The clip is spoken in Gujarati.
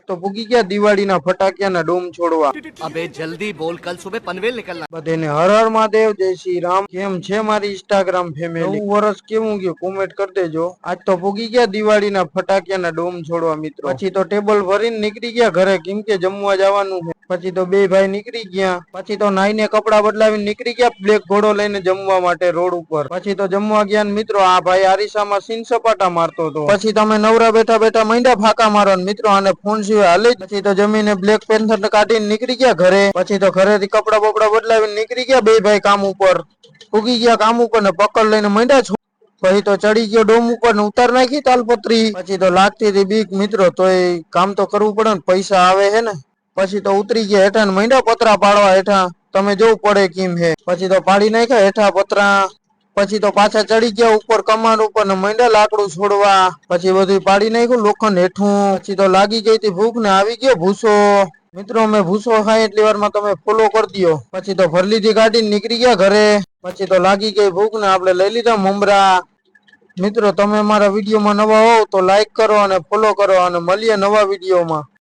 તો પૂગી ગયા દિવાળીના ફટાકિયાના ડૂમ છોડવા। अबे जल्दी बोल, कल सुबह पनवेल निकलना। બધાને હર હર મહાદેવ, જય શ્રી રામ। કેમ છે મારી ઇન્સ્ટાગ્રામ ફેમિલી? નવું વર્ષ કેવું ગયું કોમેન્ટ કરી દેજો। આજ તો પૂગી ગયા દિવાળીના ફટાકિયાના ડૂમ છોડવા મિત્રો। પછી તો ટેબલ ભરીને નીકળી ગયા ઘરે, કેમ કે જમવા જવાનું છે। પછી તો બે ભાઈ નીકળી ગયા। પછી તો નાઈને કપડા બદલાવીને નીકળી ગયા બ્લેક ઘોડો લઈને જમવા માટે રોડ ઉપર। પછી તો જમવા ગયા મિત્રો, આ ભાઈ આરીસામાં સીન સપાટા મારતો હતો। પછી તમે નવરા બેઠા બેઠા માંડ્યા ફાકા મારવા મિત્રો, આને ફોન સિવાય હાલે જ। પછી તો જમીને બ્લેક પેન્થર કાઢીને નીકળી ગયા ઘરે। પછી તો ઘરેથી કપડા બપડા બદલાવીને નીકળી ગયા બે ભાઈ કામ ઉપર। ઉગી ગયા કામ ઉપર ને પકડ લઈને માંડ્યા। પછી તો ચડી ગયો ડોમ ઉપર ને ઉતાર નાખી તાલપત્રી। પછી તો લાગતી હતી બીક મિત્રો, તો એ કામ તો કરવું પડે ને, પૈસા આવે હે ને। પછી તો ઉતરી ગયા હેઠા ને માંડ્યા પતરા પાડવા હેઠા, તમે જોવું પડે કેમ હે। પછી તો પાડી નાખ્યા હેઠા પતરા। પછી તો પાછા ચડી ગયા ઉપર કમાન ઉપર ને માંડ્યા લાકડું છોડવા। પછી બધું પાડી નાખ્યું લોખંડ હેઠું। પછી તો લાગી ગઈ હતી ભૂખ ને આવી ગયો ભૂસો। મિત્રો અમે ભૂસો ખાય એટલી વારમાં તમે ફોલો કરી દો। પછી તો ભર લીધી ગાડી નીકળી ગયા ઘરે। પછી તો લાગી ગઈ ભૂખ ને આપણે લઈ લીધા મમરા। મિત્રો તમે મારા વિડીયોમાં નવા હોવ તો લાઈક કરો અને ફોલો કરો, અને મળીએ નવા વિડીયોમાં।